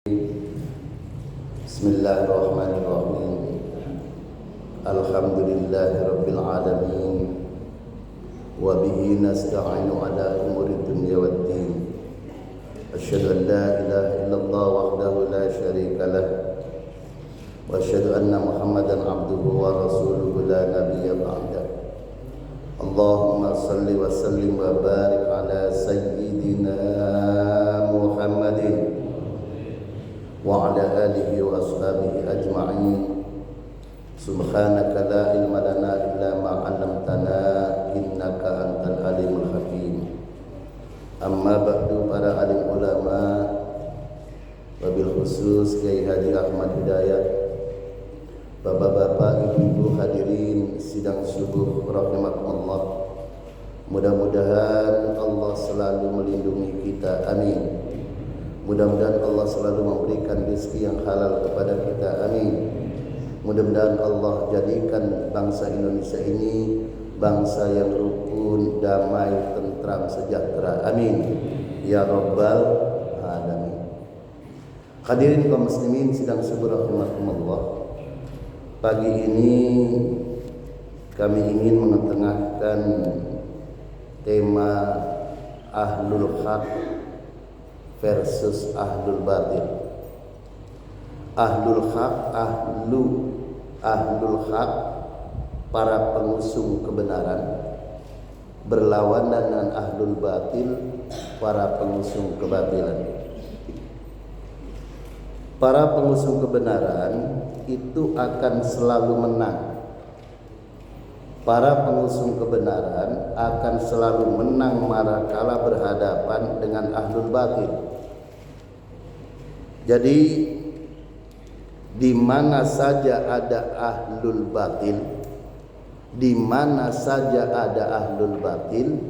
Bismillahirrahmanirrahim. Alhamdulillahi rabbil alamin. Wa bihi nasta'inu ala umuri dunya waddin. Asyhadu an la ilaha illallah wahdahu la syarika lah. Wa asyhadu anna Muhammadan abduhu wa rasuluhu la nabiyya ba'dah. Allahumma salli wa sallim wa barik ala sayyidina Muhammadin wa ala alihi wa ashabihi ajma'in. Subhanaka la ilma lana illa ma 'allamtana innaka antal alimul hakim. Amma ba'du, para alim ulama, wabil khusus Kiai Haji Ahmad Hidayat, bapak-bapak, ibu-ibu hadirin sidang subuh rahimakumullah. Mudah-mudahan Allah selalu melindungi kita, amin. Mudah-mudahan Allah selalu memberikan rezeki yang halal kepada kita, amin. Mudah-mudahan Allah jadikan bangsa Indonesia ini bangsa yang rukun, damai, tentram, sejahtera, amin ya rabbal alamin. Hadirin kaum muslimin sidang subuh rahimakumullah. Pagi ini kami ingin mengetengahkan tema ahlul haq versus ahlul batil. Ahlul haq, para pengusung kebenaran, berlawanan dengan ahlul batil, para pengusung kebatilan. Para pengusung kebenaran itu akan selalu menang. Para pengusung kebenaran akan selalu menang manakala berhadapan dengan ahlul batil. Jadi di mana saja ada ahlul batil, di mana saja ada ahlul batil,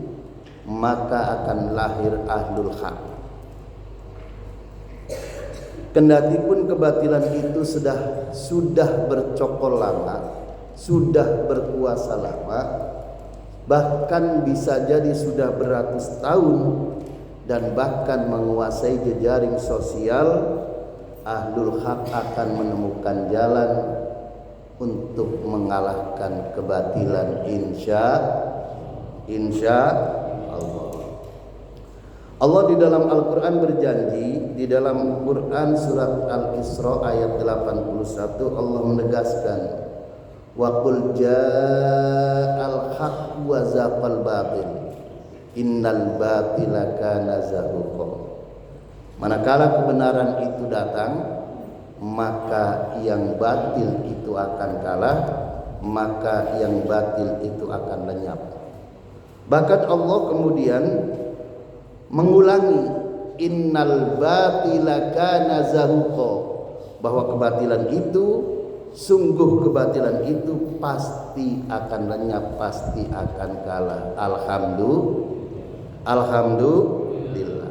maka akan lahir ahlul haq. Kendatipun kebatilan itu sudah bercokol lama, sudah berkuasa lama, bahkan bisa jadi sudah beratus tahun, dan bahkan menguasai jejaring sosial, ahlul haq akan menemukan jalan untuk mengalahkan kebatilan, insya Allah. Allah di dalam Al-Quran berjanji, di dalam Quran surat Al-Isra ayat 81, Allah menegaskan, wa qul ja'al haq wa zaqal batil innal batila kana zahuqa. Manakala kebenaran itu datang, maka yang batil itu akan kalah, maka yang batil itu akan lenyap. Bahkan Allah kemudian mengulangi, innal batila kana zahuqa, bahwa kebatilan itu, sungguh kebatilan itu pasti akan lenyap, pasti akan kalah. Alhamdulillah.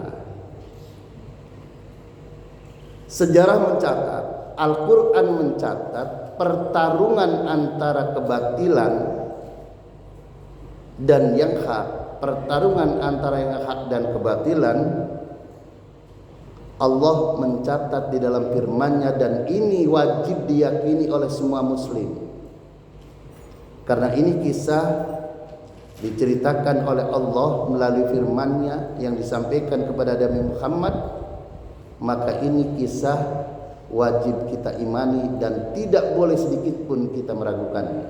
Sejarah mencatat, Al-Quran mencatat pertarungan antara kebatilan dan yang hak, pertarungan antara yang hak dan kebatilan. Allah mencatat di dalam firman-Nya, dan ini wajib diyakini oleh semua muslim, karena ini kisah diceritakan oleh Allah melalui firman-Nya yang disampaikan kepada Nabi Muhammad. Maka ini kisah wajib kita imani dan tidak boleh sedikit pun kita meragukannya.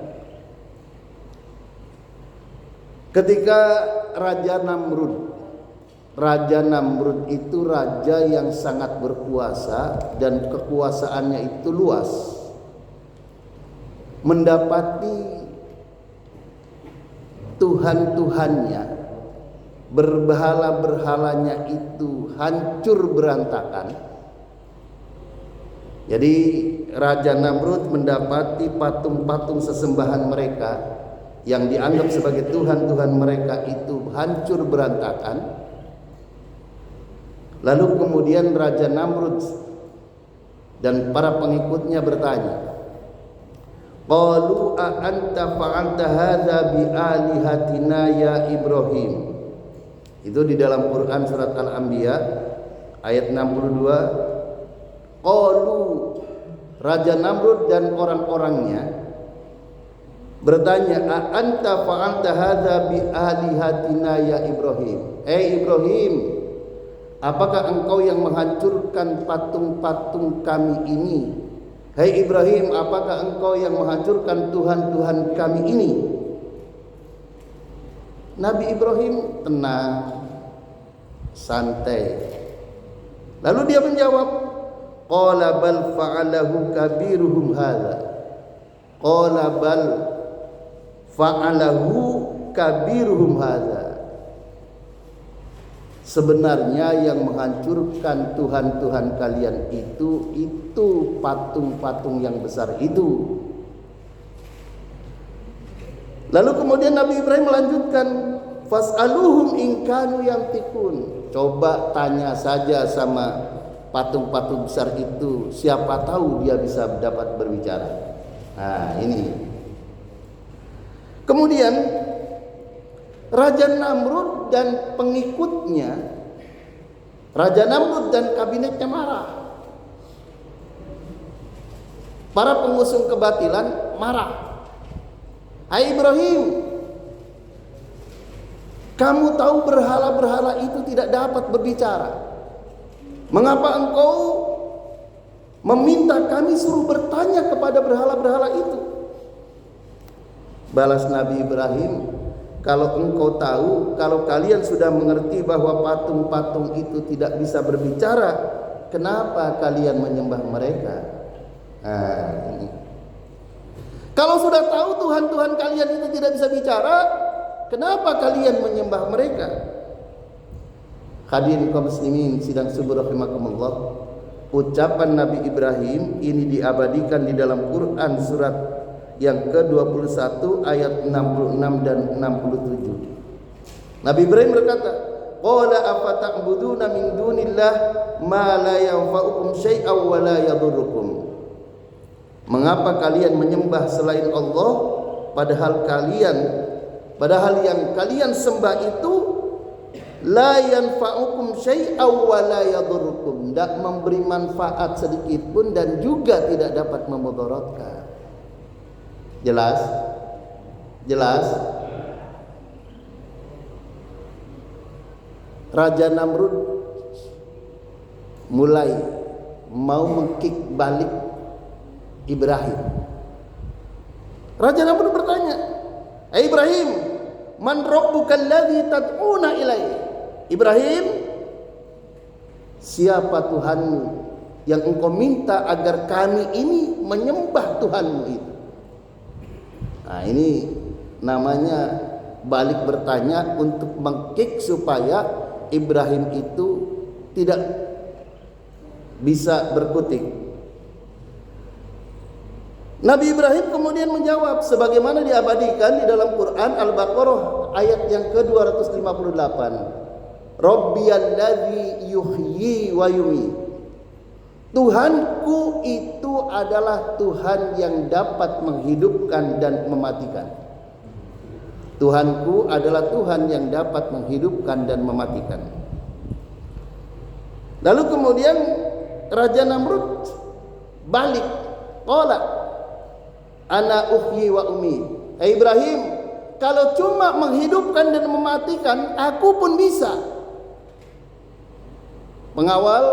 Ketika Raja Namrud itu raja yang sangat berkuasa dan kekuasaannya itu luas, mendapati Tuhan-Tuhannya, berhala-berhalanya itu hancur berantakan. Jadi Raja Namrud mendapati patung-patung sesembahan mereka yang dianggap sebagai Tuhan-Tuhan mereka itu hancur berantakan. Lalu kemudian Raja Namrud dan para pengikutnya bertanya, qalu a anta fa'alta hadza bi alihatina ya Ibrahim. Itu di dalam Quran surat Al-Anbiya ayat 62. Qalu, Raja Namrud dan orang-orangnya bertanya, "A anta fa'alta hadza bi alihatina ya Ibrahim?" Ibrahim, apakah engkau yang menghancurkan patung-patung kami ini? Hai Ibrahim, apakah engkau yang menghancurkan Tuhan-Tuhan kami ini? Nabi Ibrahim tenang, santai. Lalu dia menjawab, qala bal fa'alahu kabiruhum hadza. Qala bal fa'alahu kabiruhum hadza. Sebenarnya yang menghancurkan Tuhan-Tuhan kalian itu patung-patung yang besar itu. Lalu kemudian Nabi Ibrahim melanjutkan, fas'aluhum in kanu yantiqun. Coba tanya saja sama patung-patung besar itu, siapa tahu dia bisa dapat berbicara. Nah, ini. Kemudian Raja Namrud dan pengikutnya, Raja Namrud dan kabinetnya marah. Para pengusung kebatilan marah. Hai Ibrahim, kamu tahu berhala-berhala itu tidak dapat berbicara. Mengapa engkau meminta kami suruh bertanya kepada berhala-berhala itu? Balas Nabi Ibrahim, kalau engkau tahu, kalau kalian sudah mengerti bahwa patung-patung itu tidak bisa berbicara, kenapa kalian menyembah mereka? Ini. Kalau sudah tahu Tuhan-Tuhan kalian itu tidak bisa bicara, kenapa kalian menyembah mereka? Hadirin kaum muslimin sidang subuh rahimakumullah, ucapan Nabi Ibrahim ini diabadikan di dalam Quran surat yang ke-21 ayat 66 dan 67. Nabi Ibrahim berkata, qala afata'buduna min dunillah ma la yanfa'ukum syai'aw wa la yadurrukum. Mengapa kalian menyembah selain Allah padahal yang kalian sembah itu la yanfa'ukum syai'aw wa la yadurrukum, tidak memberi manfaat sedikit pun dan juga tidak dapat memudaratkan. Jelas? Jelas? Raja Namrud mulai mau mengkick balik Ibrahim. Raja Namrud bertanya, Ibrahim, man rabbuka alladhi tad'una ilaihi? Ibrahim, siapa Tuhanmu yang engkau minta agar kami ini menyembah Tuhanmu itu? Nah, ini namanya balik bertanya untuk mengkick supaya Ibrahim itu tidak bisa berkutik. Nabi Ibrahim kemudian menjawab sebagaimana diabadikan di dalam Quran Al-Baqarah ayat yang ke-258. Rabbiyalladzi yuhyi wa yumiit. Tuhanku itu adalah Tuhan yang dapat menghidupkan dan mematikan. Tuhanku adalah Tuhan yang dapat menghidupkan dan mematikan. Lalu kemudian Raja Namrud balik, qala ana uhyi wa umiit. Ibrahim, kalau cuma menghidupkan dan mematikan, aku pun bisa. Pengawal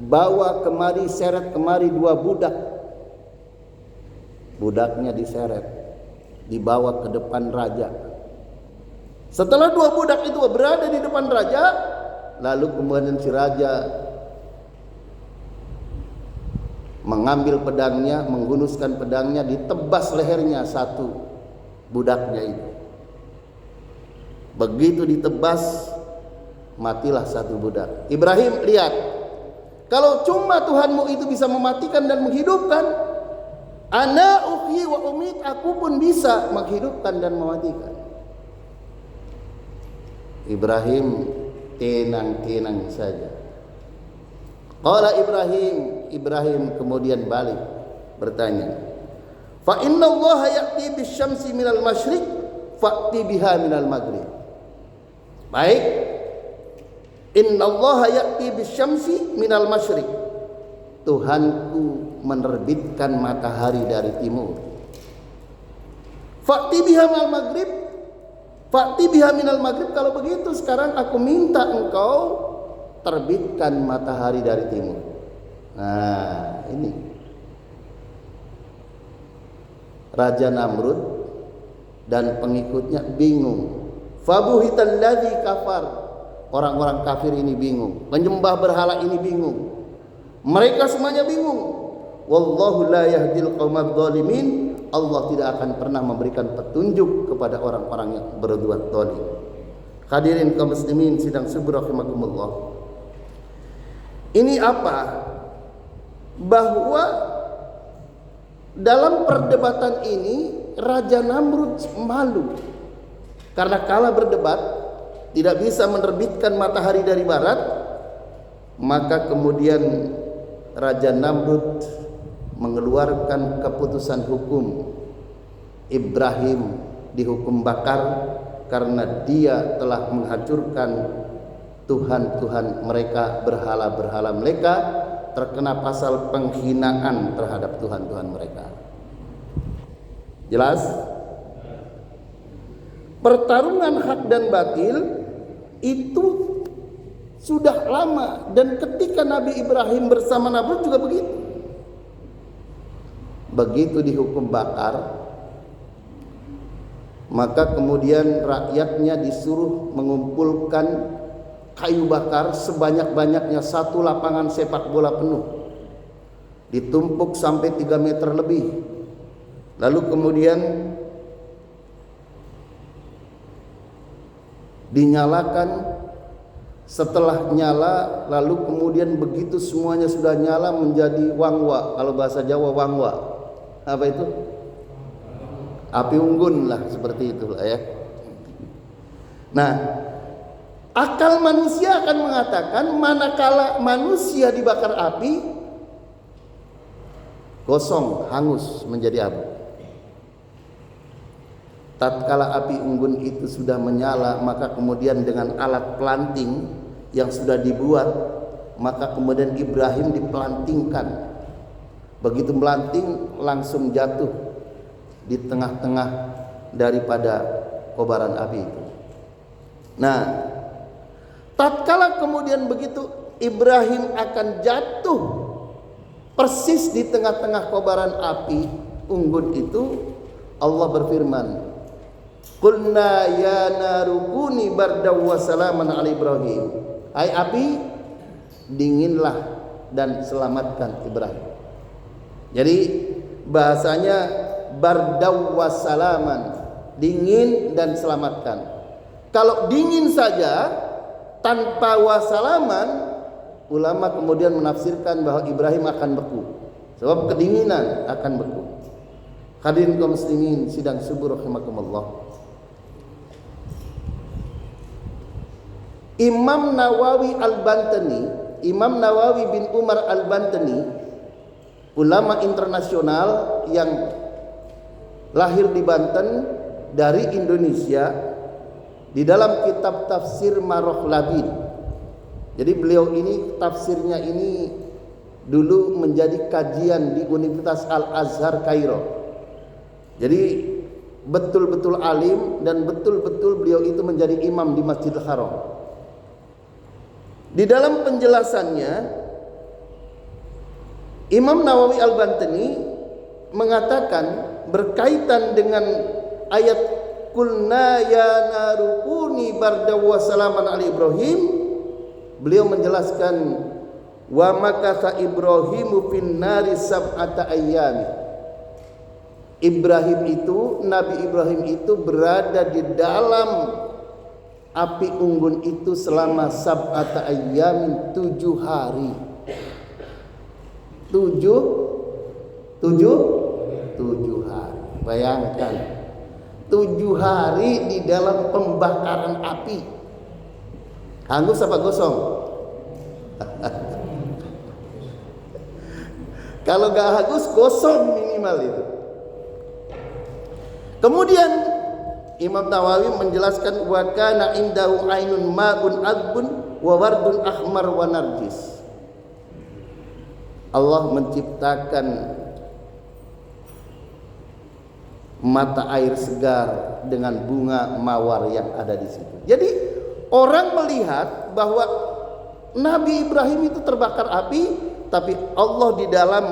bawa kemari, seret kemari dua budak. Budaknya diseret, dibawa ke depan raja. Setelah dua budak itu berada di depan raja, lalu kemudian si raja mengambil pedangnya, menghunuskan pedangnya, ditebas lehernya satu budaknya itu. Begitu ditebas, matilah satu budak. Ibrahim, lihat, kalau cuma Tuhanmu itu bisa mematikan dan menghidupkan, ana uhyi wa umiit, aku pun bisa menghidupkan dan mematikan. Ibrahim tenang-tenang saja. Qala Ibrahim kemudian balik bertanya, fa inna Allah ya'ti bisyamsi minal masyriq fa'ti biha minal maghrib. Baik, Innallaha ya'ti bisyamsi minal masyriq. Tuhanku menerbitkan matahari dari timur. Fa'ti biha minal maghrib. Fa'ti biha minal maghrib. Kalau begitu sekarang aku minta engkau terbitkan matahari dari timur. Nah, ini Raja Namrud dan pengikutnya bingung. Fabuhital ladzi kafar. Orang-orang kafir ini bingung. Penyembah berhala ini bingung. Mereka semuanya bingung. Wallahu la yahdil qaumadz zalimin. Allah tidak akan pernah memberikan petunjuk kepada orang-orang yang berbuat zalim. Hadirin kaum muslimin sidang subuh rahimakumullah. Ini apa? Bahwa dalam perdebatan ini Raja Namrud malu. Karena kalah berdebat, tidak bisa menerbitkan matahari dari barat, maka kemudian Raja Namrud mengeluarkan keputusan hukum. Ibrahim dihukum bakar karena dia telah menghancurkan Tuhan-Tuhan mereka, berhala-berhala mereka, terkena pasal penghinaan terhadap Tuhan-Tuhan mereka. Jelas? Pertarungan hak dan batil itu sudah lama, dan ketika Nabi Ibrahim bersama Namrud juga begitu. Begitu dihukum bakar, maka kemudian rakyatnya disuruh mengumpulkan kayu bakar sebanyak-banyaknya, satu lapangan sepak bola penuh, ditumpuk sampai 3 meter lebih. Lalu kemudian dinyalakan. Setelah nyala, lalu kemudian begitu semuanya sudah nyala menjadi wangwa. Kalau bahasa Jawa wangwa, apa itu? Api unggun lah, seperti itulah ya. Nah, akal manusia akan mengatakan manakala manusia dibakar api, gosong, hangus menjadi abu. Tatkala api unggun itu sudah menyala, maka kemudian dengan alat pelanting yang sudah dibuat, maka kemudian Ibrahim dipelantingkan. Begitu melanting langsung jatuh di tengah-tengah daripada kobaran api itu. Nah, tatkala kemudian begitu Ibrahim akan jatuh persis di tengah-tengah kobaran api unggun itu, Allah berfirman, Qulna ya narukuni bardaw wa salaman ala Ibrahim. Hai api, dinginlah dan selamatkan Ibrahim. Jadi bahasanya bardaw wa salaman, dingin dan selamatkan. Kalau dingin saja tanpa wasalaman, ulama kemudian menafsirkan bahwa Ibrahim akan beku, sebab kedinginan akan beku. Hadirin kaum muslimin sidang subuh rahimakumullah. Imam Nawawi Al-Bantani, Imam Nawawi bin Umar Al-Bantani, ulama internasional yang lahir di Banten dari Indonesia, di dalam kitab tafsir Maroh Labid. Jadi beliau ini tafsirnya ini dulu menjadi kajian di Universitas Al-Azhar Kairo. Jadi betul-betul alim dan betul-betul beliau itu menjadi imam di Masjidil Haram. Di dalam penjelasannya, Imam Nawawi Al-Bantani mengatakan berkaitan dengan ayat Qulna ya narukuni bardaw wa salaman ala Ibrahim, beliau menjelaskan wa makatha Ibrahimu fin nari sab'ata ayyami. Ibrahim itu, Nabi Ibrahim itu berada di dalam api unggun itu selama sab'ata ayyamin, 7 hari. 7 hari. Bayangkan 7 hari di dalam pembakaran api. Hangus apa gosong? Kalau gak hangus, gosong minimal itu. Kemudian Imam Nawawi menjelaskan wa kana indahu ainun ma'un adbun wa wardun ahmar wa narjis. Allah menciptakan mata air segar dengan bunga mawar yang ada di situ. Jadi orang melihat bahwa Nabi Ibrahim itu terbakar api, tapi Allah di dalam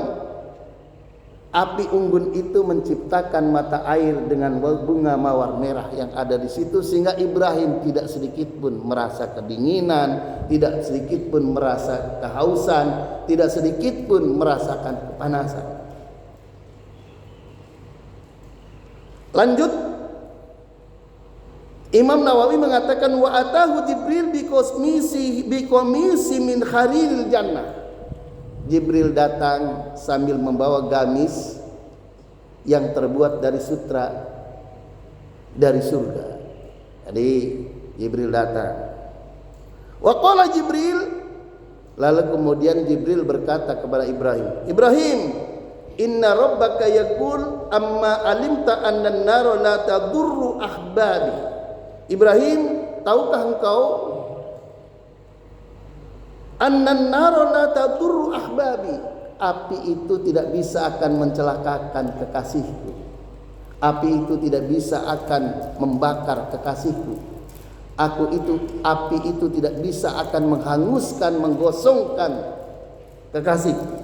api unggun itu menciptakan mata air dengan bunga mawar merah yang ada di situ, sehingga Ibrahim tidak sedikit pun merasa kedinginan, tidak sedikit pun merasa kehausan, tidak sedikit pun merasakan kepanasan. Lanjut, Imam Nawawi mengatakan wa atahu Jibril biqamisi min khariril jannah. Jibril datang sambil membawa gamis yang terbuat dari sutra dari surga. Jadi Jibril datang. Wa qala Jibril, lalu kemudian Jibril berkata kepada Ibrahim, Ibrahim, inna rabbaka yaqul amma alimta anna an-nara la tadurru ahbabi. Ibrahim, tahukah engkau anna an-nara la tadurru ahbabi? Api itu tidak bisa akan mencelakakan kekasihku. Api itu tidak bisa akan membakar kekasihku. Api itu tidak bisa akan menghanguskan, menggosongkan kekasihku.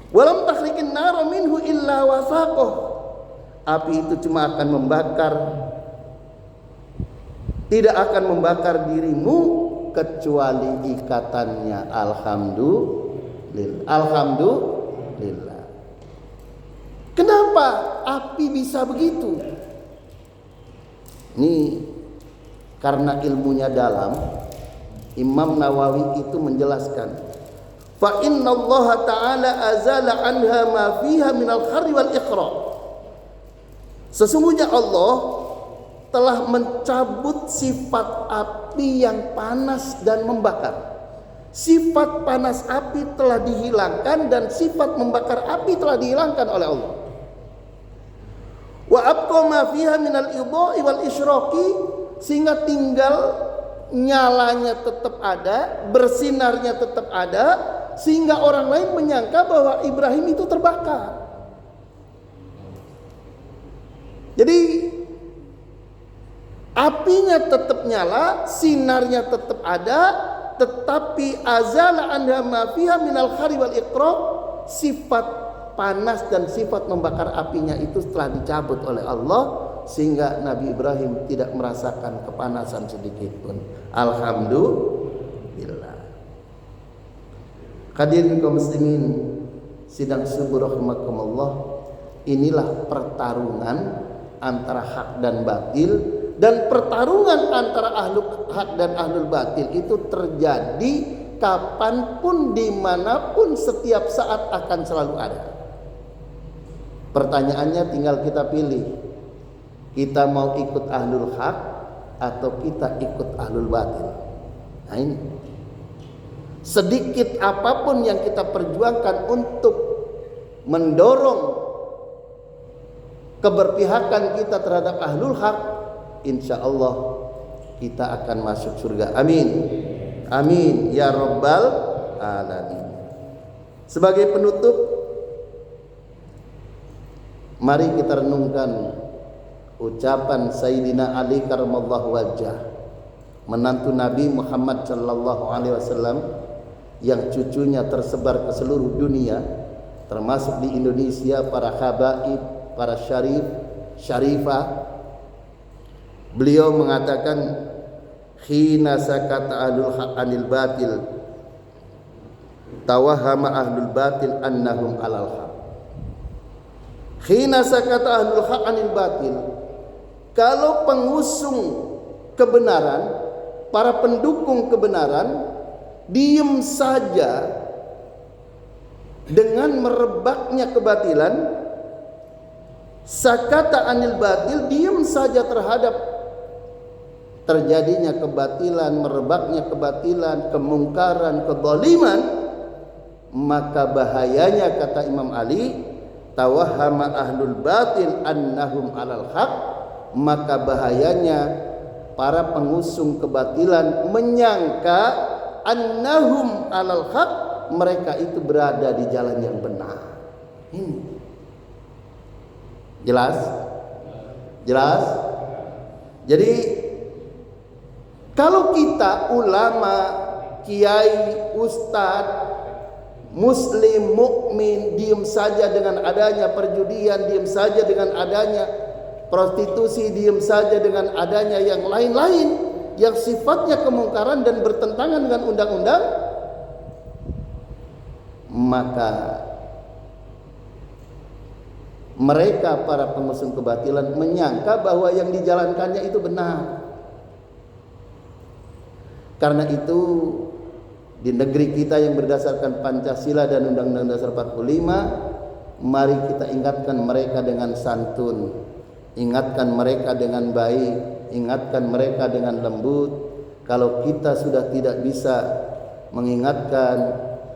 Walam takhriqin nara minhu illa wasaqah. Api itu cuma akan membakar, tidak akan membakar dirimu kecuali ikatannya. Alhamdulillah. Kenapa api bisa begitu? Ini karena ilmunya dalam. Imam Nawawi itu menjelaskan, fa inna Allah ta'ala azala anha ma fiha minal kharri wal iqra. Sesungguhnya Allah telah mencabut sifat api yang panas dan membakar. Sifat panas api telah dihilangkan dan sifat membakar api telah dihilangkan oleh Allah. Wa abqa ma fiha minal idha'i wal isyraqi, sehingga tinggal nyalanya tetap ada, bersinarnya tetap ada, sehingga orang lain menyangka bahwa Ibrahim itu terbakar. Jadi apinya tetap nyala, sinarnya tetap ada, tetapi azala anha ma fiha minal khari wal iqra, sifat panas dan sifat membakar apinya itu telah dicabut oleh Allah, sehingga Nabi Ibrahim tidak merasakan kepanasan sedikit pun. Alhamdulillah. Hadirin kaum muslimin sidang subuh rahimakumullah, inilah pertarungan antara hak dan batil, dan pertarungan antara ahlul hak dan ahlul batil itu terjadi kapanpun, dimanapun, setiap saat akan selalu ada. Pertanyaannya tinggal kita pilih, kita mau ikut ahlul hak atau kita ikut ahlul batil. Nah ini, sedikit apapun yang kita perjuangkan untuk mendorong keberpihakan kita terhadap ahlul hak, insya Allah kita akan masuk surga. Amin, amin ya rabbal alamin. Sebagai penutup, mari kita renungkan ucapan Sayyidina Ali karramallahu wajhah, menantu Nabi Muhammad sallallahu alaihi wasallam, yang cucunya tersebar ke seluruh dunia, termasuk di Indonesia, para habaib, para syarifah. Beliau mengatakan, khina sakata ahlul haq anil batil, tawahama ahlul batil annahum alal haq. Khina sakata ahlul haq anil batil, kalau pengusung kebenaran, para pendukung kebenaran diem saja dengan merebaknya kebatilan, sakata anil batil, diem saja terhadap terjadinya kebatilan, merebaknya kebatilan, kemungkaran, kezaliman, maka bahayanya, kata Imam Ali, tawahhama ahlul batil annahum alal haq, maka bahayanya para pengusung kebatilan menyangka annahum alal haq, mereka itu berada di jalan yang benar. Ini jelas? Jelas? Jadi kalau kita ulama, kiai, ustadz, muslim, mukmin diam saja dengan adanya perjudian, diam saja dengan adanya prostitusi, diam saja dengan adanya yang lain-lain yang sifatnya kemungkaran dan bertentangan dengan undang-undang, maka mereka para pengusung kebatilan menyangka bahwa yang dijalankannya itu benar. Karena itu di negeri kita yang berdasarkan Pancasila dan Undang-Undang Dasar 45, mari kita ingatkan mereka dengan santun, ingatkan mereka dengan baik, ingatkan mereka dengan lembut. Kalau kita sudah tidak bisa mengingatkan,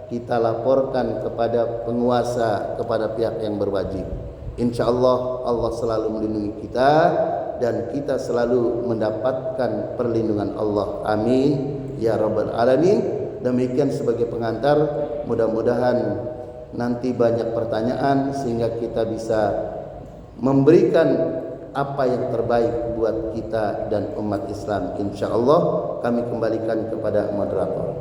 kita laporkan kepada penguasa, kepada pihak yang berwajib. Insya Allah, Allah selalu melindungi kita dan kita selalu mendapatkan perlindungan Allah. Amin ya rabbal alamin. Demikian sebagai pengantar, mudah-mudahan nanti banyak pertanyaan sehingga kita bisa memberikan apa yang terbaik buat kita dan umat Islam. Insya Allah kami kembalikan kepada moderator.